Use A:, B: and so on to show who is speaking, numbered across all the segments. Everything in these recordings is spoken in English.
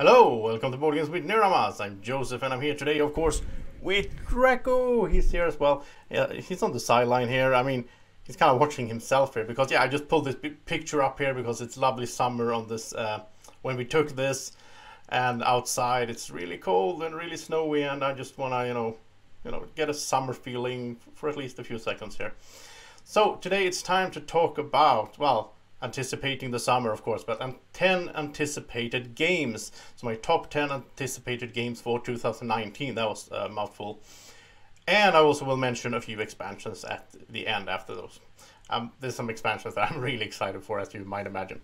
A: Hello, welcome to Board Games with Niramas. I'm Joseph and I'm here today, of course, with Draco. He's here as well. Yeah, he's on the sideline here. I mean, he's kind of watching himself here because, yeah, I just pulled this picture up here because it's lovely summer on this, when we took this, and outside it's really cold and really snowy, and I just want to, get a summer feeling for at least a few seconds here. So today it's time to talk about, well, anticipating the summer, of course, but 10 anticipated games. So my top 10 anticipated games for 2019. That was a mouthful. And I also will mention a few expansions at the end after those. There's some expansions that I'm really excited for, as you might imagine.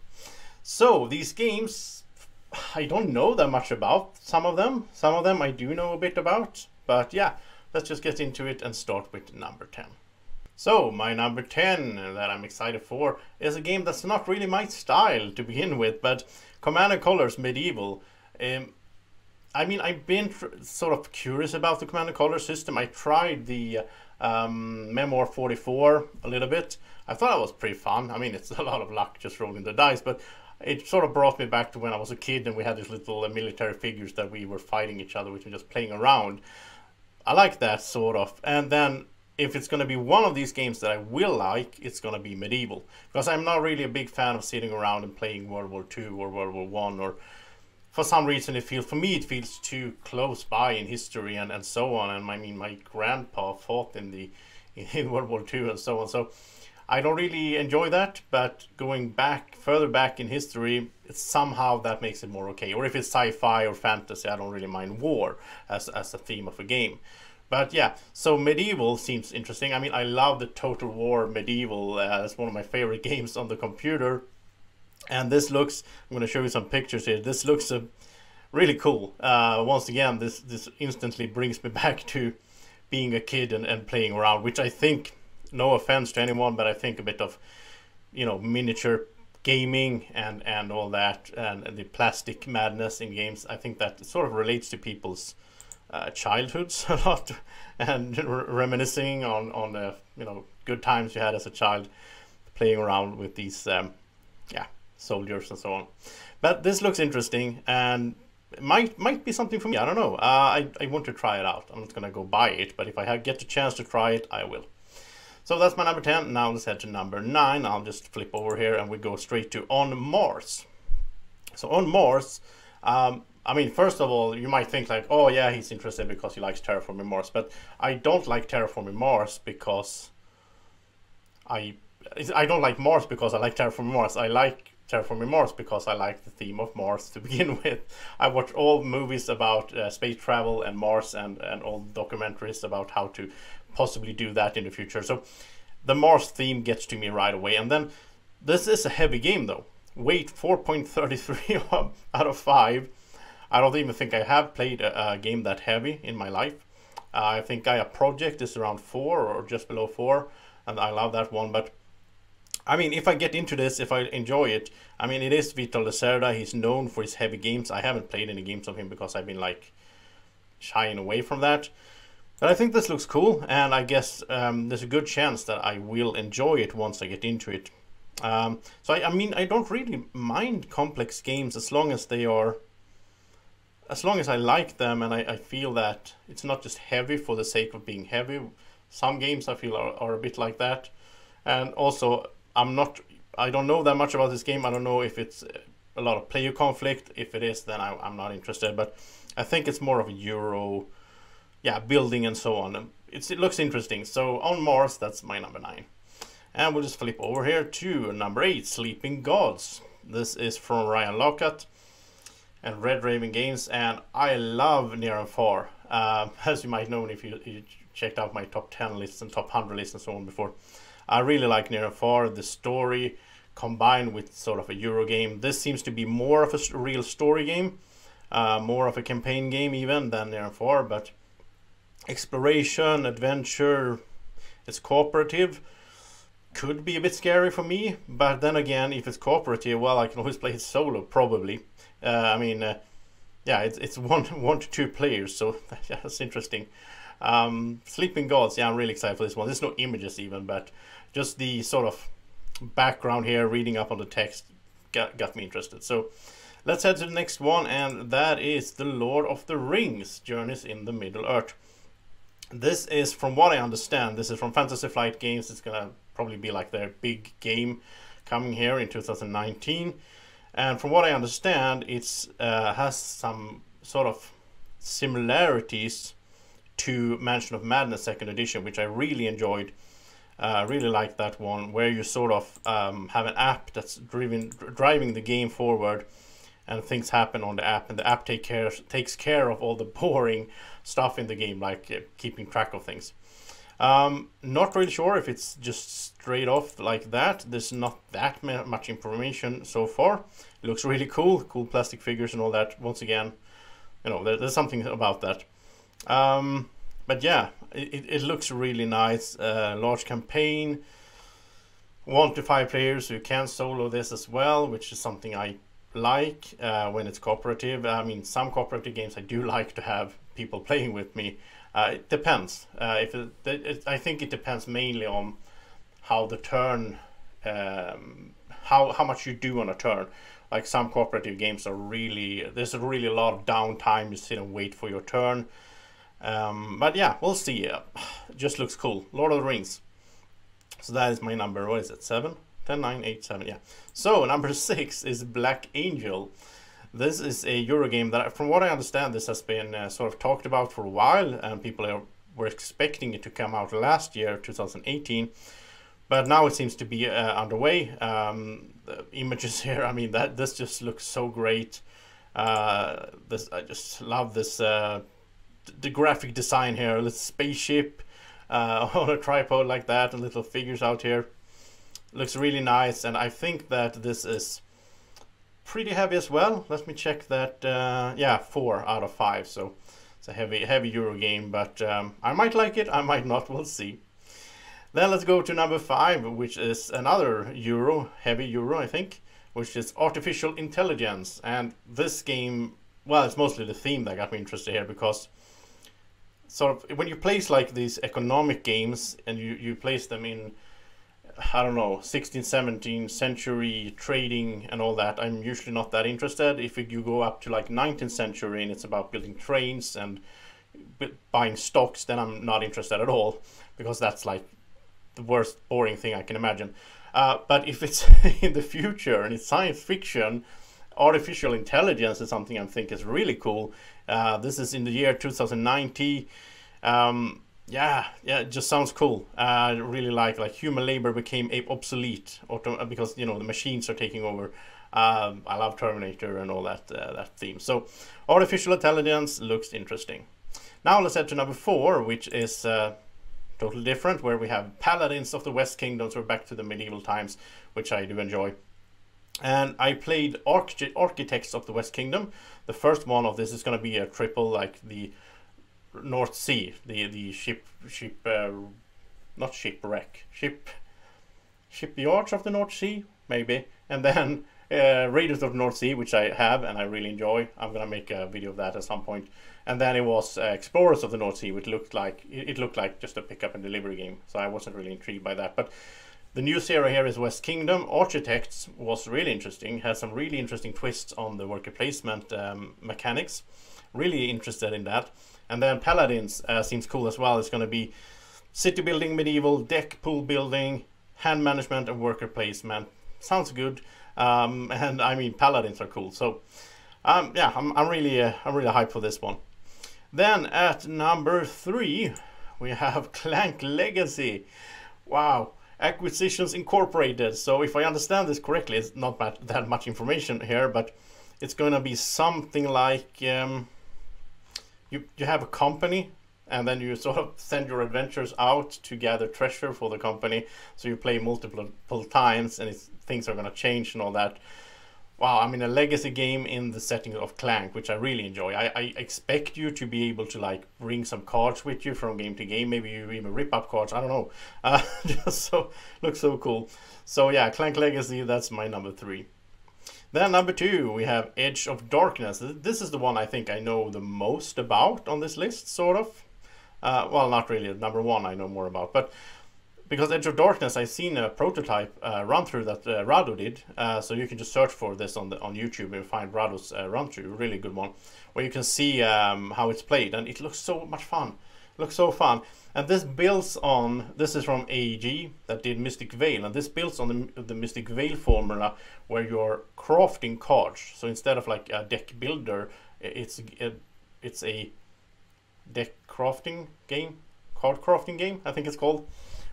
A: So these games, I don't know that much about some of them. Some of them I do know a bit about. But yeah, let's just get into it and start with number 10. So, my number 10 that I'm excited for is a game that's not really my style to begin with, but Command & Colors Medieval. I mean, I've been sort of curious about the Command & Colors system. I tried the Memoir 44 a little bit. I thought it was pretty fun. I mean, it's a lot of luck just rolling the dice, but it sort of brought me back to when I was a kid and we had these little military figures that we were fighting each other with and just playing around. I like that sort of. And then if it's going to be one of these games that I will like, it's going to be Medieval. Because I'm not really a big fan of sitting around and playing World War II or World War I, or for some reason for me it feels too close by in history and so on. And I mean, my grandpa fought in World War II and so on. So I don't really enjoy that, but going further back in history, somehow that makes it more okay. Or if it's sci-fi or fantasy, I don't really mind war as a theme of a game. But yeah, so Medieval seems interesting. I mean, I love the Total War Medieval. It's one of my favorite games on the computer. And this looks, I'm going to show you some pictures here. This looks really cool. Once again, this instantly brings me back to being a kid and playing around, which I think, no offense to anyone, but I think a bit of, miniature gaming and all that, and the plastic madness in games. I think that sort of relates to people's childhoods a lot, and reminiscing on good times you had as a child playing around with these soldiers and so on. But this looks interesting and it might be something for me. I don't know. I want to try it out. I'm not gonna go buy it, but if I get the chance to try it, I will. So that's my number 10. Now let's head to number 9. I'll just flip over here and we go straight to On Mars. So On Mars, I mean, first of all, you might think like, oh yeah, he's interested because he likes Terraforming Mars, but I don't like Terraforming Mars because I don't like Mars because I like Terraforming Mars. I like Terraforming Mars because I like the theme of Mars to begin with. I watch all movies about space travel and Mars and all documentaries about how to possibly do that in the future. So the Mars theme gets to me right away. And then this is a heavy game though. Weight 4.33 out of 5. I don't even think I have played a game that heavy in my life. I think Gaia Project is around 4 or just below 4, and I love that one. But I mean, if I get into this, if I enjoy it, I mean, it is Vital Lacerda. He's known for his heavy games. I haven't played any games of him because I've been like shying away from that. But I think this looks cool, and I guess there's a good chance that I will enjoy it once I get into it. So I mean, I don't really mind complex games as long as they are. As long as I like them and I feel that it's not just heavy for the sake of being heavy. Some games I feel are a bit like that. And also, I don't know that much about this game. I don't know if it's a lot of player conflict. If it is, then I'm not interested. But I think it's more of a Euro, building and so on. It looks interesting. So On Mars, that's my number 9. And we'll just flip over here to number 8, Sleeping Gods. This is from Ryan Lockhart and Red Raven Games, and I love Niramas. As you might know if you checked out my top 10 lists and top 100 lists and so on before. I really like Niramas, the story combined with sort of a Euro game. This seems to be more of a real story game, more of a campaign game even than Niramas, but exploration, adventure, it's cooperative. Could be a bit scary for me, but then again, if it's cooperative, well, I can always play it solo, probably. It's one to 2 players, so that's interesting. Sleeping Gods, I'm really excited for this one. There's no images even, but just the sort of background here, reading up on the text, got me interested. So Let's head to the next one, and that is The Lord of the Rings, Journeys in the Middle-earth. This is, from what I understand, this is from Fantasy Flight Games. It's gonna probably be like their big game coming here in 2019. And from what I understand, it's has some sort of similarities to Mansion of Madness 2nd edition, which I really enjoyed. Really like that one, where you sort of have an app that's driving the game forward, and things happen on the app, and the app takes care of all the boring stuff in the game, like keeping track of things. Not really sure if it's just straight off like that. There's not that much information so far. It looks really cool plastic figures and all that. Once again, you know, there's something about that. But yeah, it looks really nice. Large campaign, 1 to 5 players, so you can solo this as well, which is something I like when it's cooperative. I mean, some cooperative games I do like to have people playing with me. It depends. I think it depends mainly on how the turn, how much you do on a turn. Like some cooperative games are really, there's really a lot of downtime. You sit and wait for your turn. But yeah, we'll see. Just looks cool. Lord of the Rings. So that is my number. What is it? 7? 10, 9, 8, 7. Yeah. So number 6 is Black Angel. This is a Euro game that, from what I understand, this has been sort of talked about for a while, and people were expecting it to come out last year, 2018. But now it seems to be underway. The images here, I mean, this just looks so great. I just love this. The graphic design here, a little spaceship on a tripod like that, and little figures out here. Looks really nice, and I think that this is pretty heavy as well. Let me check that. Yeah, 4 out of 5. So it's a heavy Euro game, but I might like it, I might not. We'll see. Then let's go to number 5, which is another heavy Euro, I think, which is Artificial Intelligence. And this game, well, it's mostly the theme that got me interested here, because sort of when you place like these economic games and you place them in, I don't know, 16th, 17th century trading and all that, I'm usually not that interested. If you go up to like 19th century and it's about building trains and buying stocks, then I'm not interested at all, because that's like the worst boring thing I can imagine. But if it's in the future and it's science fiction, artificial intelligence is something I think is really cool. This is in the year 2090. Yeah, it just sounds cool. I really like human labor became obsolete because, you know, the machines are taking over. I love Terminator and all that theme. So artificial intelligence looks interesting. Now let's head to number 4, which is totally different, where we have Paladins of the West Kingdoms. We're back to the medieval times, which I do enjoy. And I played Architects of the West Kingdom. The first one of this is going to be a triple, like the North Sea, the shipyards of the North Sea, maybe, and then Raiders of the North Sea, which I have and I really enjoy. I'm gonna make a video of that at some point. And then it was Explorers of the North Sea, which looked like it looked like just a pick-up and delivery game, so I wasn't really intrigued by that. But the new series here is West Kingdom. Architects was really interesting, has some really interesting twists on the worker placement mechanics. Really interested in that. And then Paladins seems cool as well. It's going to be city building, medieval, deck pool building, hand management, and worker placement. Sounds good. And I mean, Paladins are cool. So yeah, I'm really hyped for this one. Then at number 3, we have Clank Legacy. Wow. Acquisitions Incorporated. So if I understand this correctly, it's not that much information here, but it's going to be something like you have a company, and then you sort of send your adventurers out to gather treasure for the company. So you play multiple times, and things are going to change and all that. Wow, I mean, a legacy game in the setting of Clank, which I really enjoy. I expect you to be able to like bring some cards with you from game to game. Maybe you even rip up cards. I don't know. Just so looks so cool. So yeah, Clank Legacy. That's my number 3. Then number 2, we have Edge of Darkness. This is the one I think I know the most about on this list, sort of. Well, not really. Number 1 I know more about, but because Edge of Darkness, I've seen a prototype run through that Rado did. So you can just search for this on YouTube and find Rado's run through, really good one, where you can see how it's played, and it looks so much fun. It looks so fun, and this builds on. This is from AEG that did Mystic Vale, and this builds on the Mystic Vale formula, where you're crafting cards. So instead of like a deck builder, it's a deck crafting game, card crafting game, I think it's called,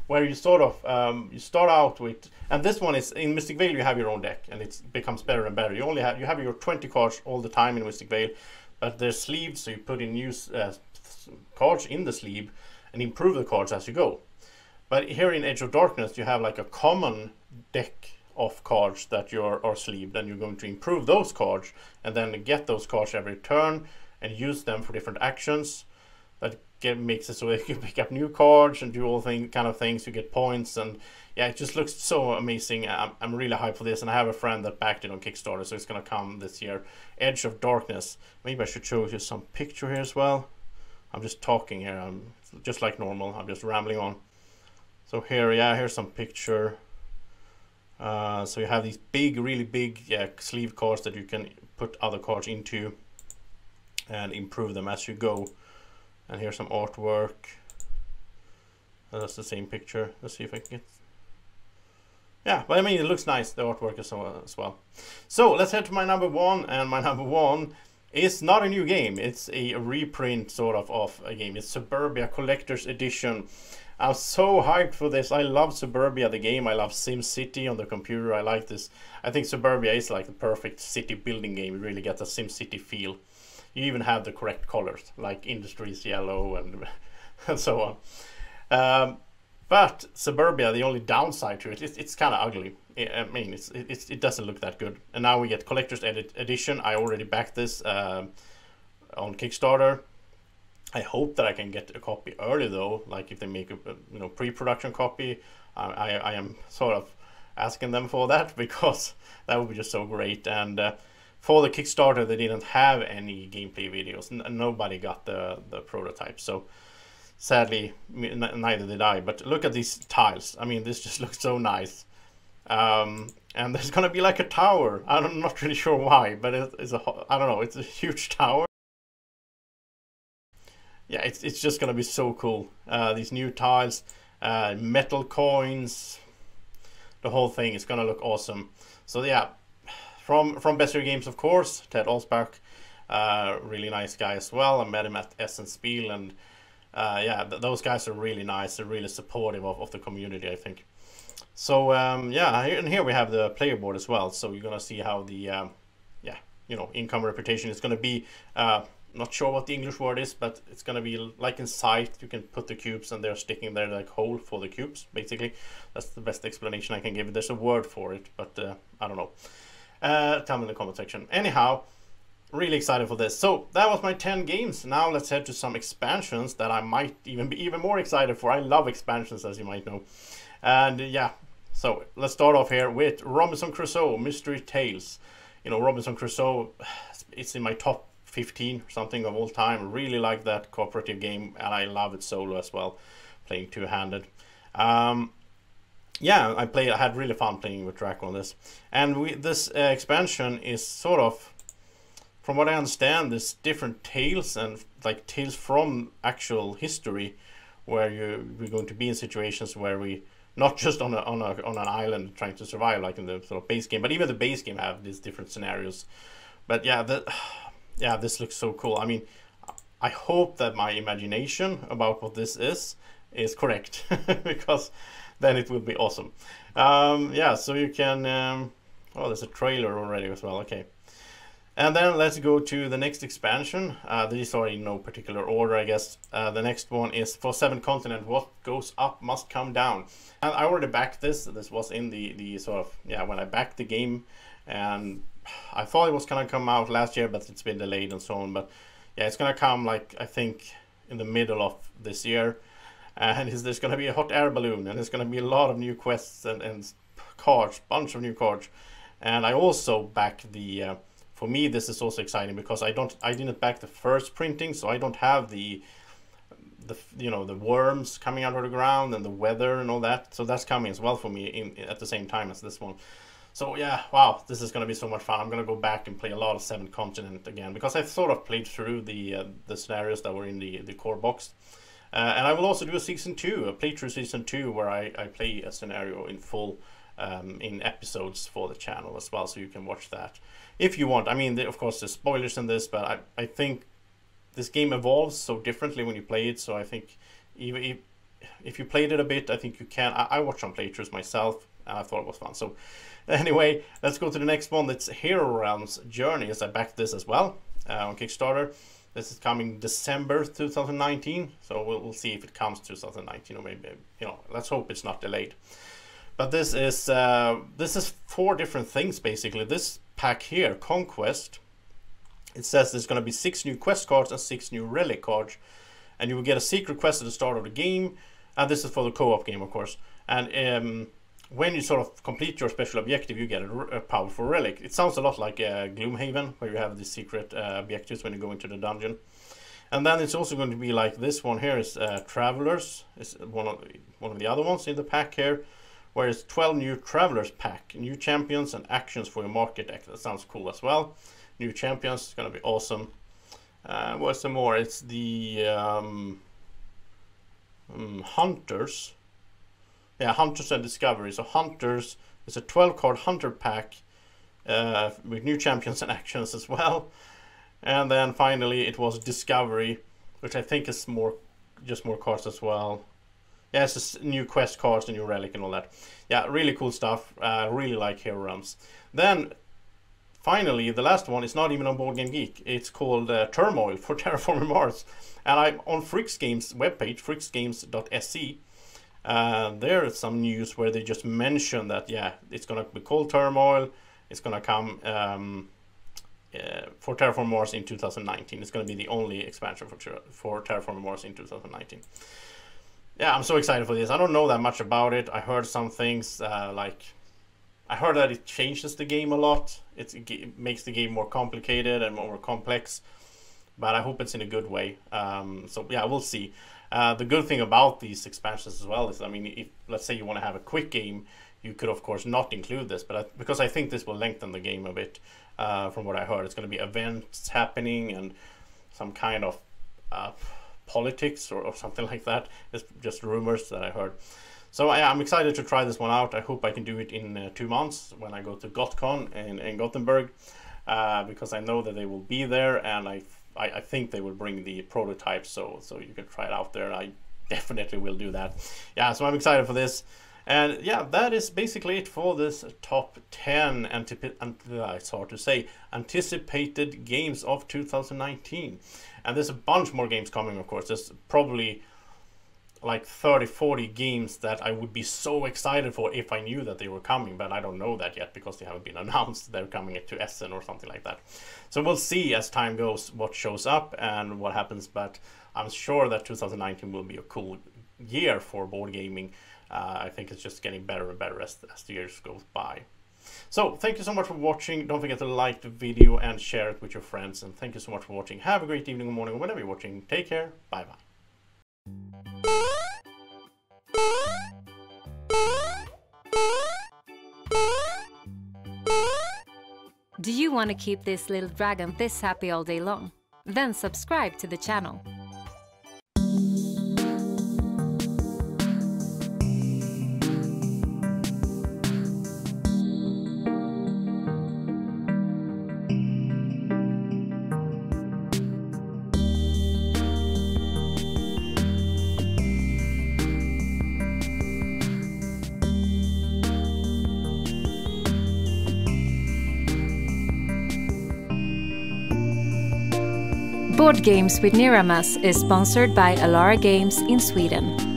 A: where you sort of you start out with, and this one is in Mystic Vale. You have your own deck, and it becomes better and better. You have your 20 cards all the time in Mystic Vale, but they're sleeved, so you put in new cards in the sleeve and improve the cards as you go. But here in Edge of Darkness, you have like a common deck of cards that are sleeved, and you're going to improve those cards and then get those cards every turn and use them for different actions. That makes it so that you can pick up new cards and do all kind of things. You get points, and yeah, it just looks so amazing. I'm really hyped for this, and I have a friend that backed it on Kickstarter, so it's gonna come this year. Edge of Darkness. Maybe I should show you some picture here as well. I'm just talking here. I'm just like normal. I'm just rambling on. So here, yeah, here's some picture. So you have these big, really big sleeve cards that you can put other cards into and improve them as you go. And here's some artwork. That's the same picture. Let's see if I can get. Yeah, but I mean, it looks nice. The artwork is so as well. So let's head to my number one, and my number one is not a new game. It's a reprint sort of a game. It's Suburbia Collector's Edition. I'm so hyped for this. I love Suburbia the game. I love SimCity on the computer. I like this. I think Suburbia is like the perfect city building game. You really get the SimCity feel. You even have the correct colors, like Industries yellow and so on. But Suburbia, the only downside to it, it's kind of ugly. I mean, it doesn't look that good. And now we get Collector's Edition. I already backed this on Kickstarter. I hope that I can get a copy early though. Like if they make a pre-production copy, I am sort of asking them for that, because that would be just so great. And for the Kickstarter, they didn't have any gameplay videos. Nobody got the prototype. So sadly, neither did I. But look at these tiles. I mean, this just looks so nice. And there's gonna be like a tower. I'm not really sure why, but I don't know. It's a huge tower. Yeah, it's just gonna be so cool. These new tiles, metal coins, the whole thing is gonna look awesome. So yeah, from Besser Games, of course, Ted Alsbach, really nice guy as well. I met him at Essen Spiel, and yeah, those guys are really nice. They're really supportive of the community, I think. So yeah, and here we have the player board as well. So you're gonna see how the income reputation is gonna be. Not sure what the English word is, but it's gonna be like in Sight. You can put the cubes and they're sticking there like hole for the cubes, basically. That's the best explanation I can give. There's a word for it, but I don't know. Tell me in the comment section. Anyhow, really excited for this. So that was my 10 games. Now let's head to some expansions that I might even be even more excited for. I love expansions, as you might know. And yeah, so let's start off here with Robinson Crusoe Mystery Tales. You know, Robinson Crusoe, it's in my top 15 or something of all time. Really like that cooperative game, and I love it solo as well, playing two-handed. Yeah, I had really fun playing with Draco on this. And this expansion is sort of, from what I understand, there's different tales, and like tales from actual history, where we're going to be in situations where we not just on an island trying to survive like in the sort of base game, but even the base game have these different scenarios. But yeah, this looks so cool. I mean, I hope that my imagination about what this is correct, because then it will be awesome. Yeah, so you can oh, there's a trailer already as well. Okay, and then let's go to the next expansion. These are in no particular order, I guess. The next one is for 7th Continent. What goes up must come down. And I already backed this. This was in the sort of, yeah, when I backed the game, and I thought it was gonna come out last year, but it's been delayed and so on. But yeah, it's gonna come, like, I think in the middle of this year. And there's gonna be a hot air balloon, and there's gonna be a lot of new quests and cards, bunch of new cards. And I also back the for me, this is also exciting because I didn't back the first printing, so I don't have the the worms coming out of the ground and the weather and all that. So that's coming as well for me at the same time as this one. So yeah, wow, this is going to be so much fun. I'm going to go back and play a lot of Seventh Continent again, because I've sort of played through the scenarios that were in the core box. And I will also do a season 2, a playthrough season 2, where I play a scenario in full in episodes for the channel as well, so you can watch that if you want. I mean, of course, there's spoilers in this, but I think this game evolves so differently when you play it, so I think even if you played it a bit, I think you can. I watched some playthroughs myself, and I thought it was fun. So anyway, let's go to the next one. That's Hero Realms Journeys. I backed this as well on Kickstarter. This is coming December 2019, so we'll see if it comes 2019, or maybe, let's hope it's not delayed. But this is 4 different things basically. This pack here, Conquest, it says there's going to be 6 new quest cards and 6 new relic cards, and you will get a secret quest at the start of the game. And this is for the co-op game, of course. And when you sort of complete your special objective, you get a powerful relic. It sounds a lot like Gloomhaven, where you have the secret objectives when you go into the dungeon. And then it's also going to be like this one here is Travelers. It's one of the other ones in the pack here, where it's 12 new Travelers pack, new champions and actions for your market deck. That sounds cool as well. New champions, it's going to be awesome. What's some more? It's the Hunters. Yeah, Hunters and Discovery. So Hunters is a 12-card Hunter pack with new champions and actions as well. And then finally it was Discovery, which I think is just more cards as well. Yeah, it's just new quest cards, and new relic and all that. Yeah, really cool stuff. Really like Hero Realms. Then finally, the last one is not even on Board Game Geek. It's called Turmoil for Terraforming Mars. And I'm on Fricks Games webpage, fricksgames.se. There is some news where they just mention that, yeah, it's going to be called Turmoil. It's going to come for Terraforming Mars in 2019. It's going to be the only expansion for Terraforming Mars in 2019. Yeah, I'm so excited for this. I don't know that much about it. I heard some things I heard that it changes the game a lot. It makes the game more complicated and more complex, but I hope it's in a good way. So yeah, we'll see. The good thing about these expansions as well is, I mean, if let's say you want to have a quick game, you could of course not include this, but because I think this will lengthen the game a bit. From what I heard, it's going to be events happening and some kind of politics or something like that. It's just rumors that I heard. So I'm excited to try this one out. I hope I can do it in 2 months when I go to GotCon in Gothenburg, because I know that they will be there, and I think they will bring the prototypes, so you can try it out there. I definitely will do that. Yeah, so I'm excited for this. And yeah, that is basically it for this top 10 it's hard to say, anticipated games of 2019. And there's a bunch more games coming, of course. There's probably like 30-40 games that I would be so excited for if I knew that they were coming, but I don't know that yet because they haven't been announced. They're coming to Essen or something like that. So we'll see as time goes what shows up and what happens, but I'm sure that 2019 will be a cool year for board gaming. I think it's just getting better and better as the years go by. So thank you so much for watching. Don't forget to like the video and share it with your friends. And thank you so much for watching. Have a great evening or morning or whenever you're watching. Take care. Bye bye.
B: Do you want to keep this little dragon this happy all day long? Then subscribe to the channel. Board Games with Niramas is sponsored by Alara Games in Sweden.